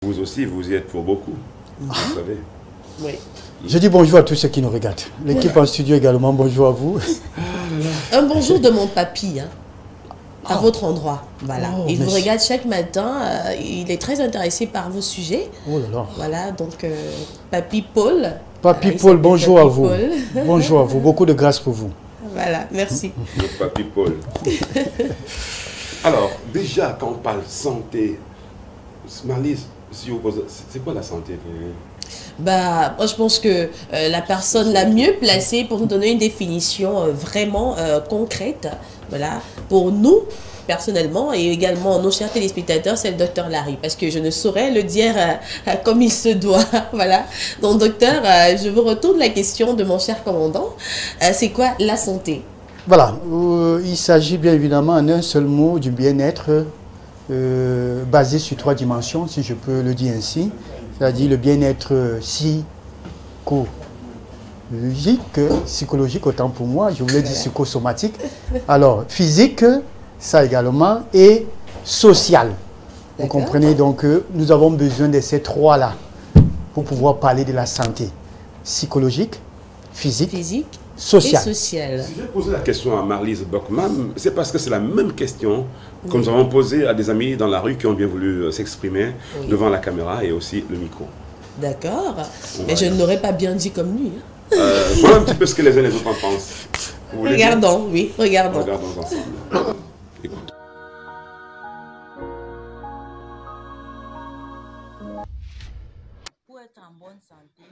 Vous aussi, vous y êtes pour beaucoup, vous savez. Oui. Je dis bonjour à tous ceux qui nous regardent. L'équipe en studio également, bonjour à vous. Un bonjour de mon papy, hein, à votre endroit. Voilà. Oh, il vous merci. regarde chaque matin. Il est très intéressé par vos sujets. Oh là là. Voilà, donc papy Paul. Papy il Paul, s'appelle bonjour Papy à vous. Paul. Bonjour à vous. Beaucoup de grâce pour vous. Voilà, merci. Notre papy Paul. Alors, déjà, quand on parle santé, Marlise, si vous posez, c'est quoi la santé pour vous? Bah, moi, je pense que la personne la mieux placée pour nous donner une définition vraiment concrète, voilà, pour nous, personnellement, et également nos chers téléspectateurs, c'est le docteur Larry, parce que je ne saurais le dire comme il se doit, voilà. Donc, docteur, je vous retourne la question de mon cher commandant. C'est quoi la santé? Voilà, il s'agit bien évidemment en un seul mot du bien-être basé sur 3 dimensions, si je peux le dire ainsi. C'est-à-dire le bien-être psychologique, autant pour moi, je voulais dire psychosomatique. Alors, physique, ça également, et social. Vous comprenez donc nous avons besoin de ces 3-là pour pouvoir parler de la santé. Psychologique, physique, social. Et social. Si j'ai posé la question à Marlise Bockman, c'est parce que c'est la même question que nous avons posée à des amis dans la rue qui ont bien voulu s'exprimer devant la caméra et aussi le micro. D'accord. Mais je ne l'aurais pas bien dit comme lui. Hein. Voilà un petit peu ce que les uns et les autres en pensent. Vous voulez dire? Regardons, oui, regardons. Regardons ensemble. Écoute. Pour être en bonne santé,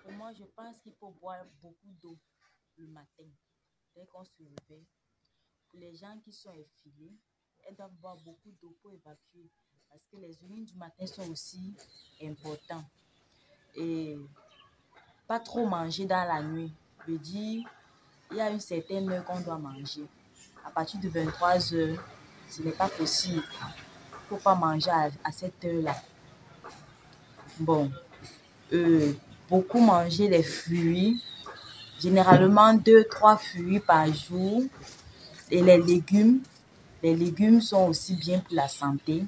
pour moi, je pense qu'il faut boire beaucoup d'eau le matin, dès qu'on se réveille. Pour les gens qui sont effilés, elles doivent boire beaucoup d'eau pour évacuer, parce que les urines du matin sont aussi importantes. Et pas trop manger dans la nuit. Je veux dire, il y a une certaine heure qu'on doit manger. À partir de 23 h, ce n'est pas possible. Il ne faut pas manger à cette heure-là. Bon, beaucoup manger les fruits, généralement 2-3 fruits par jour. Et les légumes sont aussi bien pour la santé.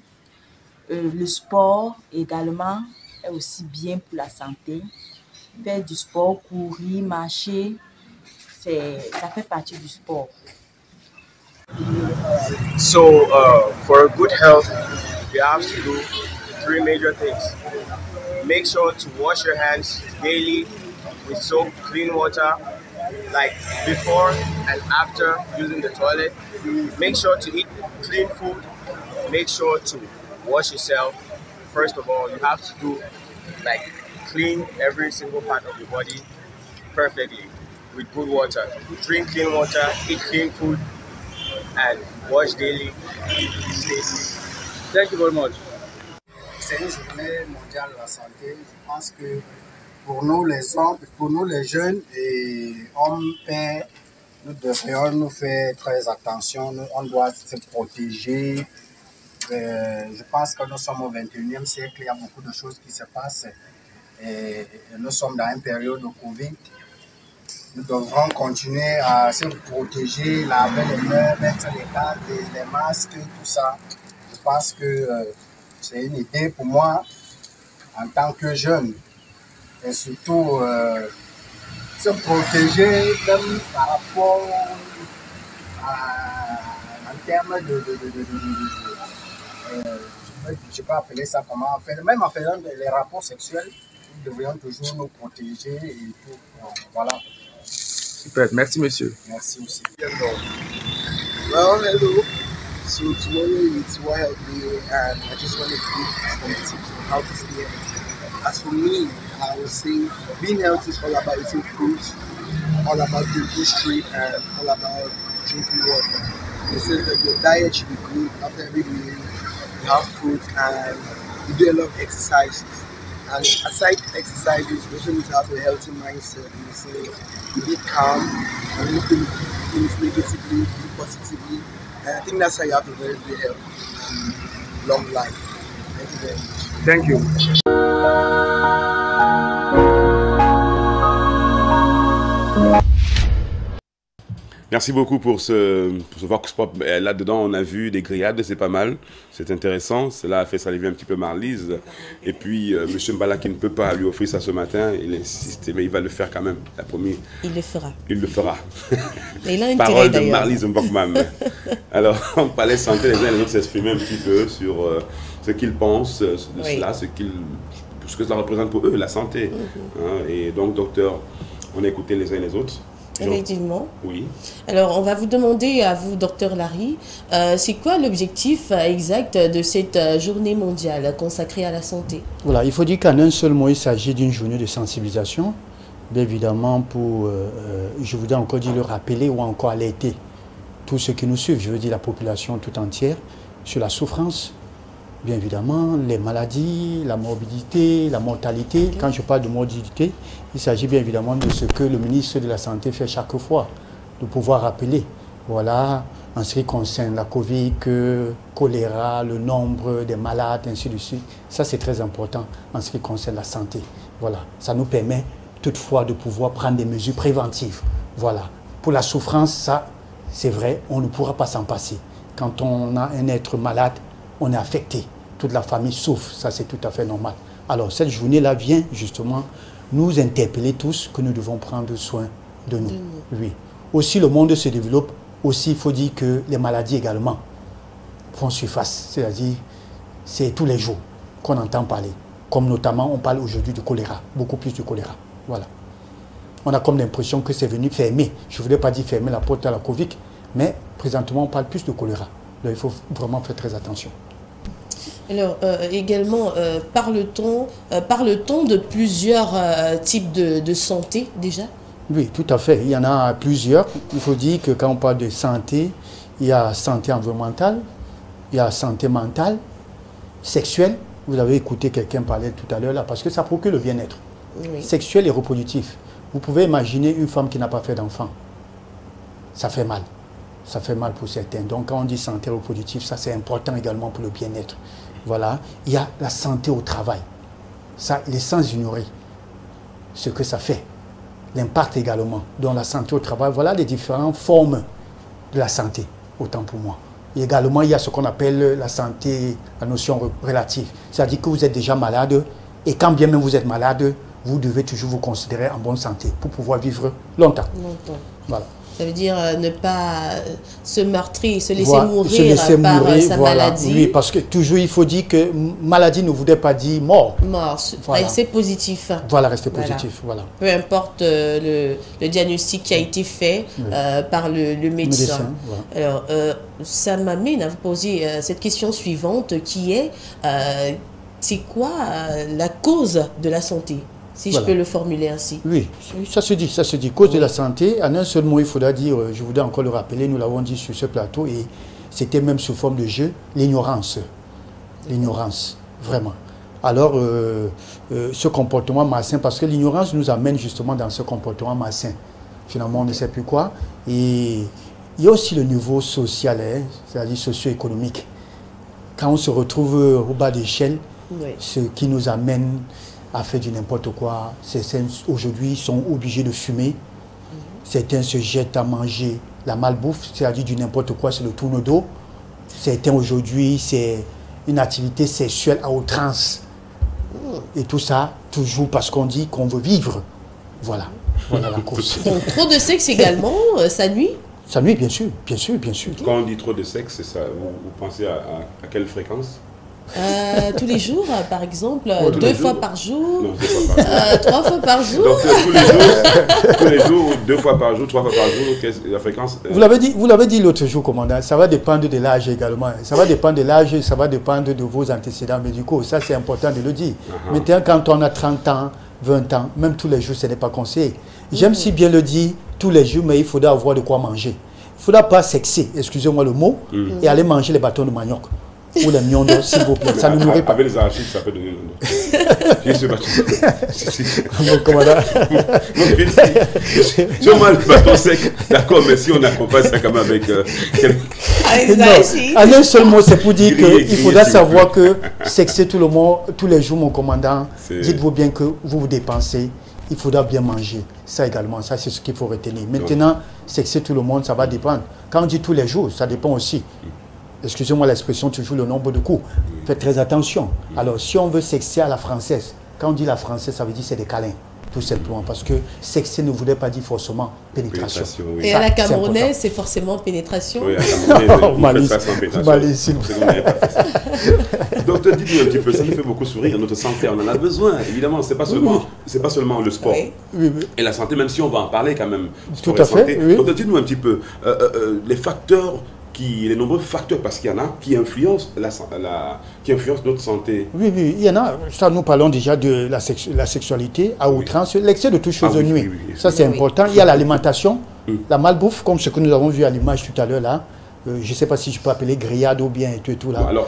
Le sport également est aussi bien pour la santé. Faire du sport, courir, marcher, ça fait partie du sport. So, for a good health, you have to do 3 major things. Make sure to wash your hands daily with soap, clean water, like before and after using the toilet. Make sure to eat clean food. Make sure to wash yourself. First of all, you have to do like clean every single part of your body perfectly with good water. Drink clean water, eat clean food, and wash daily. Stay safe. Thank you very much. C'est une journée mondiale de la santé. Je pense que pour nous les hommes, pour nous les jeunes et hommes, pères, nous devrions nous faire très attention. On doit se protéger. Je pense que nous sommes au 21e siècle. Il y a beaucoup de choses qui se passent. Et nous sommes dans une période de Covid. Nous devrons continuer à se protéger, laver les mains, mettre les gants, les masques, tout ça. Je pense que c'est une idée pour moi en tant que jeune. Et surtout, se protéger même par rapport en termes je peux appeler ça comment, même en faisant les rapports sexuels, nous devrions toujours nous protéger et tout. Voilà. Super, merci monsieur. Merci aussi. Well, hello. So tomorrow is World Health Day, and I just want to give some tips on how to stay healthy. As for me, I would say being healthy is all about eating fruits, all about drinking straight, and all about drinking water. It says that your diet should be good after every meal. You have fruit and you do a lot of exercises. And aside exercises, you also need to have a healthy mindset. You say you be calm and you think things negatively, think positively. And I think that's how you have a very good health and long life. Thank you very much. Thank you. Merci beaucoup pour ce Vox Pop. Là-dedans, on a vu des grillades, c'est pas mal. C'est intéressant. Cela a fait saliver un petit peu Marlise. Et puis, M. Mbala, qui ne peut pas lui offrir ça ce matin, il insiste, mais il va le faire quand même. Il a promis. Il le fera. Il le fera. Et il a une parole de Marlise Mbokmam. Alors, on va laisser santé les uns et les autres s'exprimer un petit peu sur ce qu'ils pensent de cela, ce que cela représente pour eux, la santé. Et donc, docteur, on a écouté les uns et les autres. Effectivement. Oui. Alors, on va vous demander à vous, docteur Larry, c'est quoi l'objectif exact de cette journée mondiale consacrée à la santé? Voilà, il faut dire qu'en un seul mot, il s'agit d'une journée de sensibilisation. Bien évidemment, pour, je voudrais encore dire le rappeler ou encore alerter tous ceux qui nous suivent, je veux dire la population tout entière, sur la souffrance, bien évidemment, les maladies, la morbidité, la mortalité. Quand je parle de morbidité, il s'agit bien évidemment de ce que le ministre de la Santé fait chaque fois, de pouvoir rappeler. Voilà, en ce qui concerne la Covid, que choléra, le nombre des malades, ainsi de suite. Ça, c'est très important en ce qui concerne la santé. Voilà, ça nous permet toutefois de pouvoir prendre des mesures préventives. Voilà, pour la souffrance, ça, c'est vrai, on ne pourra pas s'en passer. Quand on a un être malade, on est affecté. Toute la famille souffre, ça c'est tout à fait normal. Alors cette journée-là vient justement nous interpeller tous que nous devons prendre soin de nous. Oui. Aussi le monde se développe, aussi il faut dire que les maladies également font surface. C'est-à-dire c'est tous les jours qu'on entend parler. Comme notamment on parle aujourd'hui du choléra, beaucoup plus du choléra. Voilà. On a comme l'impression que c'est venu fermer. Je ne voulais pas dire fermer la porte à la Covid, mais présentement on parle plus de choléra. Donc il faut vraiment faire très attention. Alors, également, parle-t-on de plusieurs types de santé déjà? Oui, tout à fait. Il y en a plusieurs. Il faut dire que quand on parle de santé, il y a santé environnementale, il y a santé mentale, sexuelle. Vous avez écouté quelqu'un parler tout à l'heure là, parce que ça procure le bien-être. Oui. Sexuel et reproductif. Vous pouvez imaginer une femme qui n'a pas fait d'enfant. Ça fait mal. Ça fait mal pour certains. Donc quand on dit santé reproductive, ça c'est important également pour le bien-être. Voilà. Il y a la santé au travail. Ça, il est sans ignorer ce que ça fait. L'impact également. Donc la santé au travail, voilà les différentes formes de la santé, autant pour moi. Et également, il y a ce qu'on appelle la santé, la notion relative. C'est-à-dire que vous êtes déjà malade et quand bien même vous êtes malade, vous devez toujours vous considérer en bonne santé pour pouvoir vivre longtemps. Voilà. Ça veut dire ne pas se meurtrir, se laisser mourir par sa maladie. Oui, parce que toujours il faut dire que maladie ne voudrait pas dire mort. Mort, rester positif. Voilà, rester positif, voilà. Peu importe le diagnostic qui a été fait par le médecin. Voilà. Alors, ça m'amène à vous poser cette question suivante qui est, c'est quoi la cause de la santé ? Si je peux le formuler ainsi. Oui, ça se dit. Cause de la santé, en un seul mot, il faudra dire, je voudrais encore le rappeler, nous l'avons dit sur ce plateau, et c'était même sous forme de jeu, l'ignorance. L'ignorance, vraiment. Alors, ce comportement malsain, parce que l'ignorance nous amène justement dans ce comportement malsain. Finalement, on ne sait plus quoi. Et il y a aussi le niveau social, c'est-à-dire socio-économique. Quand on se retrouve au bas d'échelle, ce qui nous amène à faire du n'importe quoi. Certains aujourd'hui sont obligés de fumer. Certains se jettent à manger la malbouffe, c'est-à-dire du n'importe quoi, c'est le tourne d'eau. Certains aujourd'hui, c'est une activité sexuelle à outrance. Et tout ça, toujours parce qu'on dit qu'on veut vivre. Voilà la cause. Donc trop de sexe également, ça nuit? Ça nuit, bien sûr. Quand on dit trop de sexe, ça, vous pensez à quelle fréquence? Tous les jours, par exemple, 2 fois par jour, non, 2 fois par jour. 3 fois par jour. Donc tous les jours, 2 fois par jour, 3 fois par jour, la fréquence. Vous l'avez dit l'autre jour, commandant, ça va dépendre de l'âge également. Ça va dépendre de l'âge, ça va dépendre de vos antécédents médicaux. Ça, c'est important de le dire. Maintenant, quand on a 30 ans, 20 ans, même tous les jours, ce n'est pas conseillé. J'aime si bien le dire tous les jours, mais il faudra avoir de quoi manger. Il ne faudra pas sexer, excusez-moi le mot, et aller manger les bâtons de manioc. Ou les mions d'eau, s'il vous plaît. Ça ne nourrit pas. Avec les arachides, ça peut donner le nom. J'ai ce bâton. Mon commandant. Si on mange le bâton sec, d'accord, mais si on accompagne ça quand même avec en un seul mot, c'est pour dire qu'il faudra savoir que sexer tous les jours, mon commandant, dites-vous bien que vous vous dépensez il faudra bien manger. Ça également, ça c'est ce qu'il faut retenir. Maintenant, sexer tout le monde, ça va dépendre. Quand on dit tous les jours, ça dépend aussi. Excusez-moi l'expression, toujours le nombre de coups. Faites très attention. Alors, si on veut sexer à la française, quand on dit la française, ça veut dire c'est des câlins. Tout simplement, parce que sexer ne voulait pas dire forcément pénétration. Et à la camerounaise, c'est forcément pénétration. Oui, à la camerounaise, Docteur, dites-nous un petit peu, ça nous fait beaucoup sourire, notre santé, on en a besoin. Évidemment, c'est pas seulement le sport. Et la santé, même si on va en parler quand même. Tout à fait. Docteur, dites-nous un petit peu, les facteurs, les nombreux facteurs, parce qu'il y en a, qui influencent, qui influencent notre santé. Oui, il y en a. Ça, nous parlons déjà de la sexualité à outrance, l'excès de toutes choses de nuit. Ça, c'est important. Il y a l'alimentation, la malbouffe, comme ce que nous avons vu à l'image tout à l'heure là. Je ne sais pas si je peux appeler grillade ou bien et tout là. Bon, alors,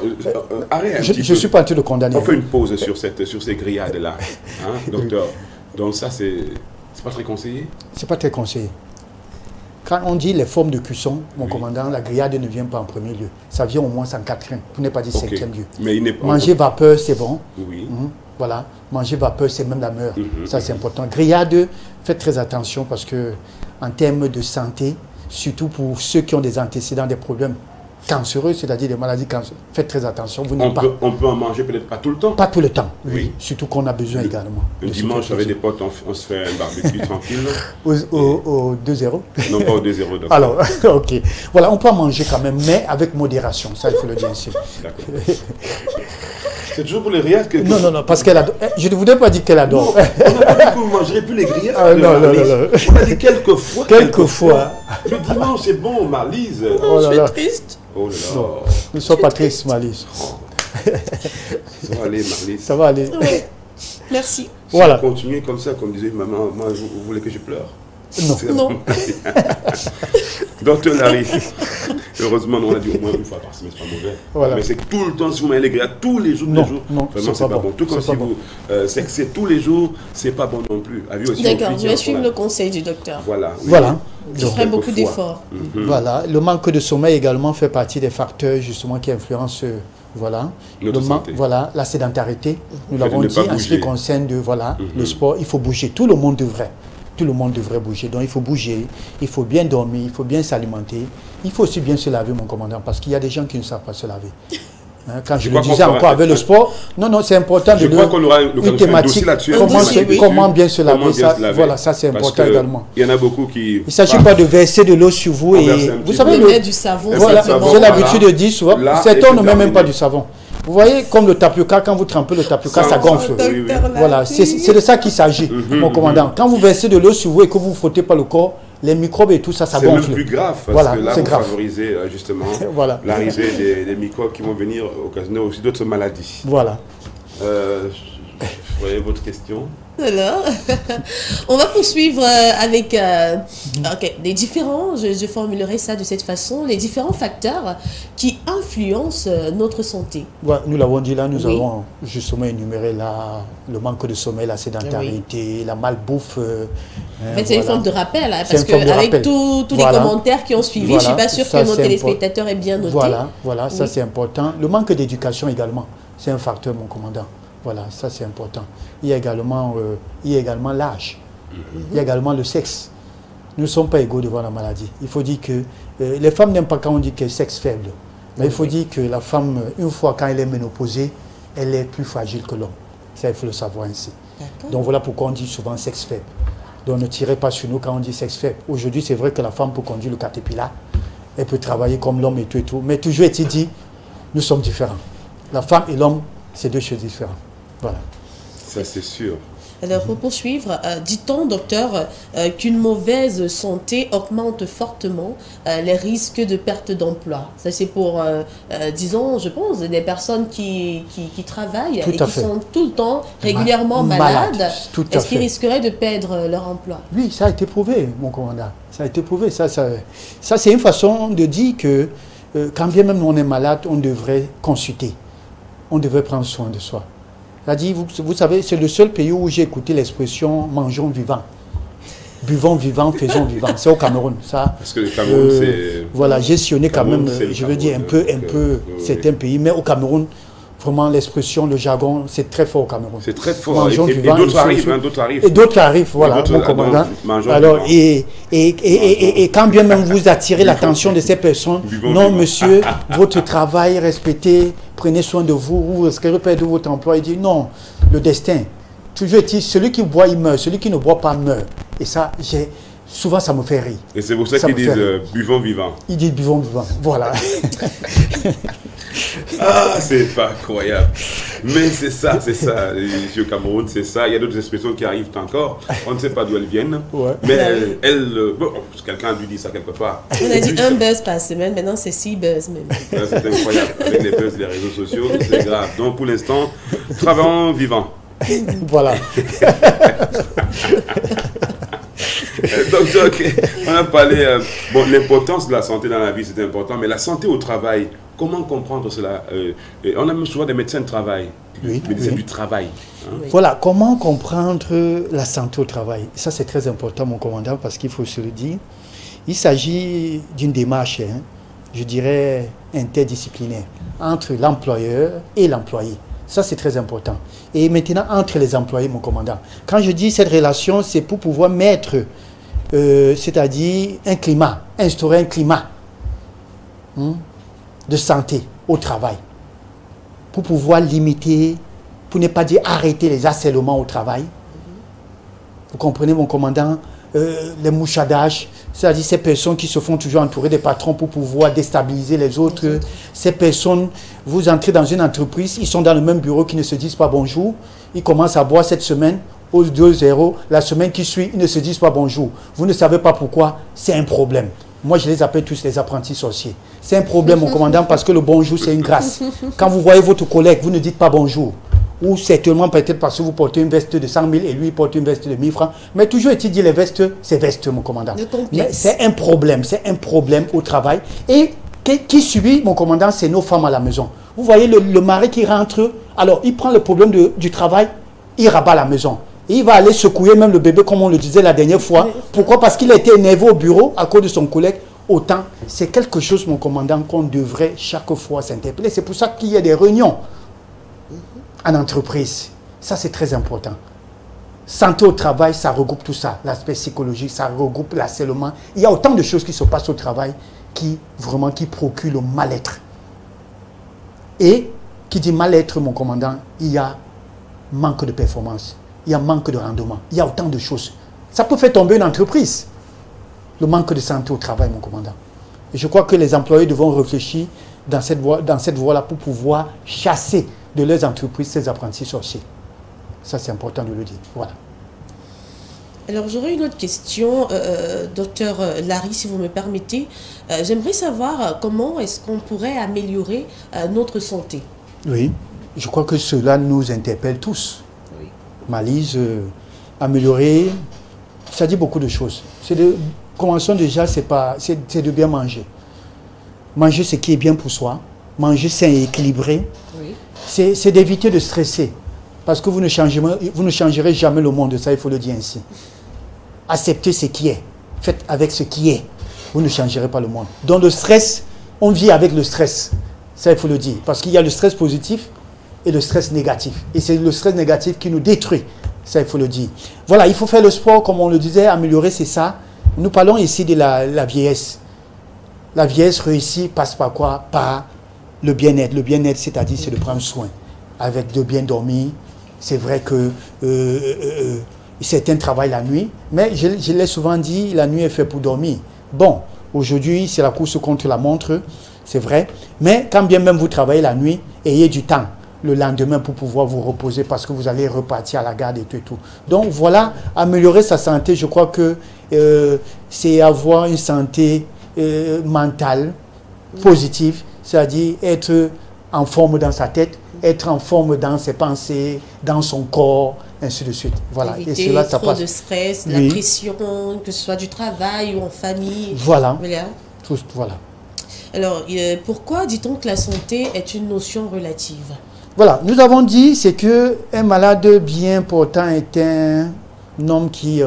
arrête je ne suis pas en train de condamner. On fait une pause sur ces grillades-là, hein, docteur. Donc ça, c'est pas très conseillé? C'est pas très conseillé. Quand on dit les formes de cuisson, mon commandant, la grillade ne vient pas en premier lieu. Ça vient au moins en quatrième, pour ne pas dire cinquième lieu. Mais il n'est pas... Manger vapeur, c'est bon. Oui. Voilà. Manger vapeur, c'est même la meilleure. Ça, c'est important. Grillade, faites très attention parce que en termes de santé, surtout pour ceux qui ont des antécédents, des problèmes cancéreux, c'est-à-dire des maladies cancéreuses, faites très attention. On peut en manger peut-être pas tout le temps. Pas tout le temps, oui. Surtout qu'on a besoin également. Le dimanche, avec des potes, on se fait un barbecue tranquille. Au 2-0? Non, pas au 2-0. Alors, ok. Voilà, on peut en manger quand même, mais avec modération. Ça, il faut le dire ici. D'accord. C'est toujours pour les grillades que... Non, parce qu'elle adore. Je ne voudrais pas dire qu'elle adore. Non, on n'a pas dit que vous ne mangerez plus les grillades. Non. On a dit quelquefois. Quelquefois. Le dimanche, c'est bon, Marlise. Oh, je suis triste. Oh là là. Non, ne sois pas triste, Marlise. Ça va aller, Marlise. Ça va aller. Oui. Merci. Voilà. Si vous continuez comme ça, comme disait maman, moi, vous voulez que je pleure? Non. Docteur Larry, heureusement, on a dit au moins une fois par semaine, c'est pas mauvais. Voilà. Mais c'est que tout le temps, si vous mangez les grillades tous les jours, non, vraiment, c'est pas bon. Tout comme si vous sexez tous les jours, c'est pas bon non plus. D'accord, je vais suivre le conseil du docteur. Voilà. Voilà. Je ferai beaucoup d'efforts. Voilà. Le manque de sommeil également fait partie des facteurs justement qui influencent. Voilà. Voilà, la sédentarité, nous l'avons dit, en ce qui concerne le sport, il faut bouger. Tout le monde devrait. Tout le monde devrait bouger. Donc il faut bouger, il faut bien dormir, il faut bien s'alimenter. Il faut aussi bien se laver, mon commandant, parce qu'il y a des gens qui ne savent pas se laver. Quand je le disais encore avec le sport, non, c'est important de une thématique là-dessus. Comment bien se laver, voilà, ça c'est important également. Il y en a beaucoup qui... Il ne s'agit pas de verser de l'eau sur vous et... Vous savez, du savon. Voilà, j'ai l'habitude de dire souvent, certains ne mettent même pas du savon. Vous voyez, comme le tapioca, quand vous trempez le tapioca, ça gonfle. Voilà, c'est de ça qu'il s'agit, mon commandant. Quand vous versez de l'eau sur vous et que vous ne frottez pas le corps, les microbes et tout ça, ça gonfle. C'est même plus grave, parce que là, vous favorisez justement l'arrivée des microbes qui vont venir occasionner aussi d'autres maladies. Voilà. Voyez votre question. Alors, on va poursuivre avec les différents, je formulerai ça de cette façon, les différents facteurs qui influencent notre santé. Ouais, nous l'avons dit là, nous avons justement énuméré là, le manque de sommeil, la sédentarité, la malbouffe. En fait, c'est une forme de rappel, hein, parce qu'avec tous les commentaires qui ont suivi, je ne suis pas sûre que nos téléspectateurs aient bien noté. Voilà, ça c'est important. Le manque d'éducation également, c'est un facteur, mon commandant. Voilà, ça c'est important. Il y a également l'âge. Il y a également le sexe. Nous ne sommes pas égaux devant la maladie. Il faut dire que les femmes n'aiment pas quand on dit qu'elle est sexe faible. Mais il faut dire que la femme, une fois quand elle est ménopausée, elle est plus fragile que l'homme. Ça, il faut le savoir ainsi. Donc voilà pourquoi on dit souvent sexe faible. Donc ne tirez pas sur nous quand on dit sexe faible. Aujourd'hui, c'est vrai que la femme peut conduire le Caterpillar. Elle peut travailler comme l'homme et tout et tout. Mais toujours est-il dit, nous sommes différents. La femme et l'homme, c'est deux choses différentes. Voilà. Ça, c'est sûr. Alors, pour poursuivre, dit-on, docteur, qu'une mauvaise santé augmente fortement les risques de perte d'emploi. Ça, c'est pour, disons, je pense, des personnes qui travaillent et qui sont tout le temps régulièrement malades. Est-ce qu'ils risqueraient de perdre leur emploi? Oui, ça a été prouvé, mon commandant. Ça a été prouvé. Ça c'est une façon de dire que quand bien même on est malade, on devrait consulter. On devrait prendre soin de soi. C'est-à-dire, vous savez, c'est le seul pays où j'ai écouté l'expression « mangeons vivant ». Buvons vivant, faisons vivant. C'est au Cameroun. Ça, parce que le Cameroun, c'est... Voilà, gestionner quand même, je veux dire, un peu certains pays. Mais au Cameroun, Vraiment, l'expression, le jargon, c'est très fort au Cameroun. C'est très fort. Mangeons Et du vent, d'autres arrivent, d'autres arrivent. Et d'autres arrivent, voilà, mon commandant. Alors, et quand bien même vous attirez l'attention de ces personnes, non, monsieur, votre travail, respectez, prenez soin de vous, vous respectez de votre emploi. Il dit non, le destin. Toujours est-il, celui qui boit, il meurt, celui qui ne boit pas meurt. Et ça, souvent, ça me fait rire. Et c'est pour ça qu'ils disent buvons vivant. Ils disent buvons vivant, voilà. Ah, c'est pas incroyable. Mais c'est ça, ici au Cameroun, c'est ça. Il y a d'autres expressions qui arrivent encore. On ne sait pas d'où elles viennent. Ouais. Mais bon, quelqu'un a dû dire ça quelque part. On a dit un buzz par semaine, maintenant c'est 6 buzz même. C'est incroyable. Avec les buzz, les réseaux sociaux, c'est grave. Donc pour l'instant, travaillons vivant. Voilà. Donc, on a parlé, bon, l'importance de la santé dans la vie, c'est important, mais la santé au travail, comment comprendre cela? On a souvent des médecins de travail, médecins du travail. Hein? Oui. Voilà, comment comprendre la santé au travail? Ça, c'est très important, mon commandant, parce qu'il faut se le dire. Il s'agit d'une démarche, hein, je dirais, interdisciplinaire, entre l'employeur et l'employé. Ça, c'est très important. Et maintenant, entre les employés, mon commandant. Quand je dis cette relation, c'est pour pouvoir mettre, c'est-à-dire un climat, instaurer un climat de santé au travail. Pour pouvoir limiter, pour ne pas dire arrêter les harcèlements au travail. Vous comprenez, mon commandant? Les mouchadages, c'est-à-dire ces personnes qui se font toujours entourer des patrons pour pouvoir déstabiliser les autres. Ces personnes, vous entrez dans une entreprise, ils sont dans le même bureau, qui ne se disent pas bonjour. Ils commencent à boire cette semaine, au 2-0. La semaine qui suit, ils ne se disent pas bonjour. Vous ne savez pas pourquoi, c'est un problème. Moi, je les appelle tous les apprentis sorciers. C'est un problème, mon commandant, parce que le bonjour, c'est une grâce. Quand vous voyez votre collègue, vous ne dites pas bonjour. Ou certainement peut-être parce que vous portez une veste de 100 000 et lui il porte une veste de 1000 francs. Mais toujours est-il dit, les vestes, c'est vestes, mon commandant. C'est un problème au travail. Et qui subit, mon commandant, c'est nos femmes à la maison. Vous voyez le mari qui rentre, alors il prend le problème du travail, il rabat à la maison. Et il va aller secouer même le bébé, comme on le disait la dernière fois. Pourquoi? Parce qu'il a été énervé au bureau à cause de son collègue. Autant, c'est quelque chose, mon commandant, qu'on devrait chaque fois s'interpeller. C'est pour ça qu'il y a des réunions en entreprise. Ça, c'est très important. Santé au travail, ça regroupe tout ça. L'aspect psychologique, ça regroupe l'harcèlement. Il y a autant de choses qui se passent au travail qui procurent le mal-être. Et qui dit mal-être, mon commandant, il y a manque de performance, il y a manque de rendement, il y a autant de choses. Ça peut faire tomber une entreprise, le manque de santé au travail, mon commandant. Et je crois que les employés devront réfléchir dans cette voie-là pour pouvoir chasser de leurs entreprises ces apprentis sorciers. Ça, c'est important de le dire. Voilà. Alors, j'aurais une autre question, docteur Larry, si vous me permettez. J'aimerais savoir comment est-ce qu'on pourrait améliorer notre santé. Oui, je crois que cela nous interpelle tous. Oui. Malise, améliorer, ça dit beaucoup de choses. Commençons déjà, c'est de bien manger. Manger ce qui est bien pour soi. Manger sain et équilibré. Oui. C'est d'éviter de stresser. Parce que vous ne changerez jamais le monde, ça il faut le dire ainsi. Acceptez ce qui est. Faites avec ce qui est. Vous ne changerez pas le monde. Donc le stress, on vit avec le stress. Ça il faut le dire. Parce qu'il y a le stress positif et le stress négatif. Et c'est le stress négatif qui nous détruit. Ça il faut le dire. Voilà, il faut faire le sport, comme on le disait, améliorer, c'est ça. Nous parlons ici de la vieillesse. La vieillesse réussie passe par quoi? Par le bien-être. Le bien-être, c'est-à-dire, c'est de prendre soin. Avec de bien dormir. C'est vrai que certains travaillent la nuit, mais je l'ai souvent dit, la nuit est faite pour dormir. Bon, aujourd'hui, c'est la course contre la montre, c'est vrai. Mais quand bien même vous travaillez la nuit, ayez du temps le lendemain pour pouvoir vous reposer parce que vous allez repartir à la garde et tout. Donc voilà, améliorer sa santé, je crois que c'est avoir une santé mentale positive, c'est-à-dire être en forme dans sa tête, être en forme dans ses pensées, dans son corps, ainsi de suite. Voilà. Éviter et cela, ça trop passe. de stress, Oui. la pression, que ce soit du travail ou en famille. Voilà. Voilà. Voilà. Alors, pourquoi dit-on que la santé est une notion relative? Voilà. Nous avons dit, c'est qu'un malade bien portant est un homme qui,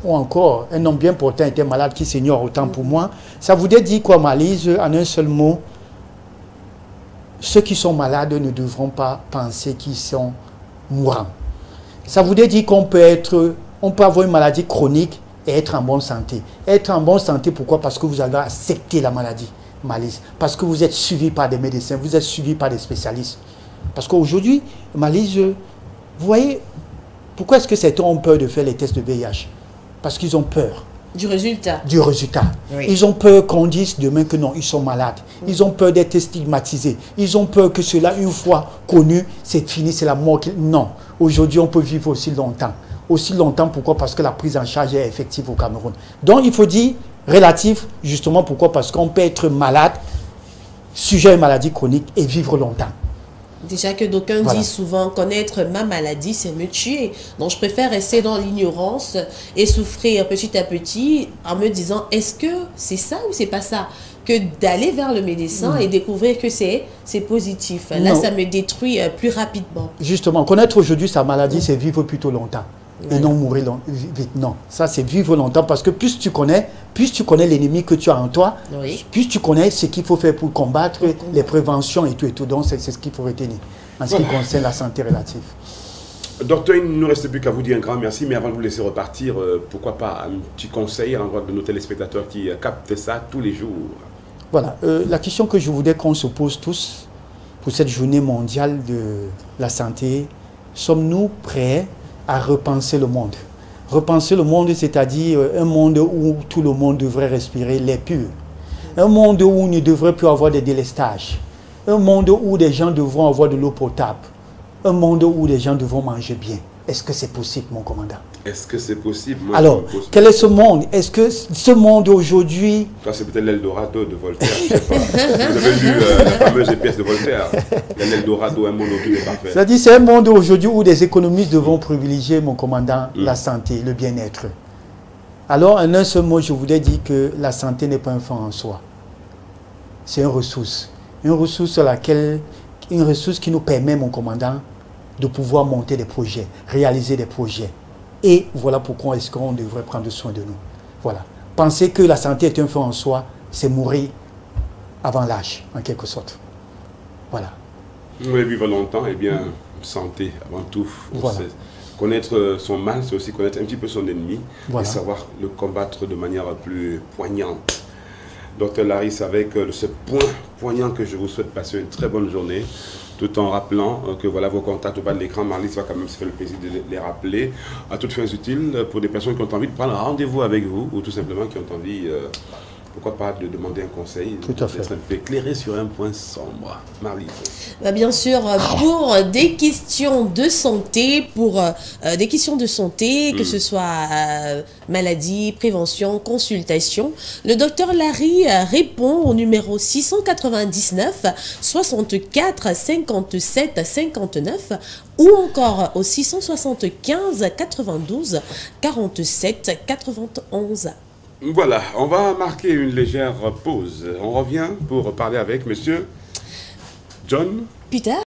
ou encore, un homme bien portant est un malade qui s'ignore, autant pour moi. Ça voudrait dire quoi, Malise, en un seul mot? ceux qui sont malades ne devront pas penser qu'ils sont mourants. Ça voudrait dire qu'on peut avoir une maladie chronique et être en bonne santé. Être en bonne santé, pourquoi? Parce que vous avez accepté la maladie, malice. Parce que vous êtes suivi par des médecins, vous êtes suivi par des spécialistes. Parce qu'aujourd'hui, malice, vous voyez, pourquoi est-ce que certains ont peur de faire les tests de VIH? Parce qu'ils ont peur. Du résultat. Du résultat. Oui. Ils ont peur qu'on dise demain que non, ils sont malades. Ils ont peur d'être stigmatisés. Ils ont peur que cela, une fois connu, c'est fini, c'est la mort. Non. Aujourd'hui, on peut vivre aussi longtemps. Aussi longtemps, pourquoi? Parce que la prise en charge est effective au Cameroun. Donc, il faut dire relatif, justement, pourquoi? Parce qu'on peut être malade, sujet à une maladie chronique et vivre longtemps. Déjà que d'aucuns disent souvent, connaître ma maladie, c'est me tuer. Donc, je préfère rester dans l'ignorance et souffrir petit à petit en me disant, est-ce que c'est ça ou c'est pas ça? Que d'aller vers le médecin et découvrir que c'est positif. Là, ça me détruit plus rapidement. Justement, connaître aujourd'hui sa maladie, c'est vivre plutôt longtemps. Et non mourir vite. Non, ça c'est vivre longtemps parce que plus tu connais l'ennemi que tu as en toi, plus tu connais ce qu'il faut faire pour combattre, les préventions et tout. Donc c'est ce qu'il faut retenir en ce qui concerne la santé relative. Docteur, il ne nous reste plus qu'à vous dire un grand merci, mais avant de vous laisser repartir, pourquoi pas un petit conseil à l'endroit de nos téléspectateurs qui captent ça tous les jours. Voilà, la question que je voudrais qu'on se pose tous pour cette journée mondiale de la santé, sommes-nous prêts à repenser le monde? Repenser le monde, c'est-à-dire un monde où tout le monde devrait respirer l'air pur. Un monde où il ne devrait plus avoir de délestage. Un monde où des gens devront avoir de l'eau potable. Un monde où les gens devront manger bien. Est-ce que c'est possible, mon commandant? Est-ce que c'est possible? Moi, alors, quel est ce monde? Est-ce que ce monde aujourd'hui... C'est peut-être l'Eldorado de Voltaire, je ne sais pas. Vous avez lu la fameuse pièce de Voltaire. L'Eldorado, un monde où tout est parfait. C'est-à-dire c'est un monde aujourd'hui où des économistes devront privilégier, mon commandant, la santé, le bien-être. Alors, en un seul mot, je voudrais dire que la santé n'est pas un fin en soi. C'est une ressource. Une ressource qui nous permet, mon commandant, de pouvoir monter des projets, réaliser des projets. Et voilà pourquoi est-ce qu'on devrait prendre soin de nous. Voilà. Penser que la santé est un fait en soi, c'est mourir avant l'âge, en quelque sorte. Voilà. Vous voulez vivre longtemps, eh bien, santé avant tout. Voilà. Connaître son mal, c'est aussi connaître un petit peu son ennemi, voilà, et savoir le combattre de manière plus poignante. Docteur Laris, avec ce point poignant que je vous souhaite passer une très bonne journée, tout en rappelant que voilà vos contacts au bas de l'écran. Marlise va quand même se faire le plaisir de les rappeler à toutes fins utiles pour des personnes qui ont envie de prendre un rendez-vous avec vous ou tout simplement qui ont envie, pourquoi pas, de demander un conseil. Tout à fait. D'être un peu éclairé sur un point sombre. Marlise. Bien sûr, pour des questions de santé, que ce soit maladie, prévention, consultation, le docteur Larry répond au numéro 699 64 57 59 ou encore au 675 92 47 91. Voilà, on va marquer une légère pause. On revient pour parler avec monsieur John Peter.